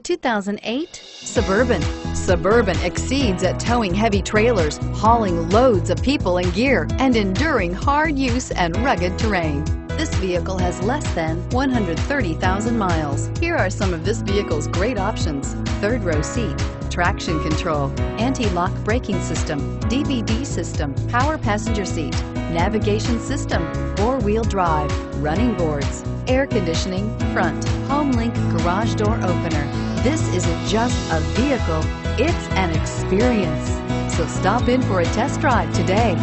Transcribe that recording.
2008 Suburban. Suburban exceeds at towing heavy trailers, hauling loads of people and gear, and enduring hard use and rugged terrain. This vehicle has less than 130,000 miles. Here are some of this vehicle's great options: third row seat, traction control, anti-lock braking system, DVD system, power passenger seat, navigation system, four-wheel drive, running boards, air conditioning, front, HomeLink garage door opener. This isn't just a vehicle, it's an experience. So stop in for a test drive today.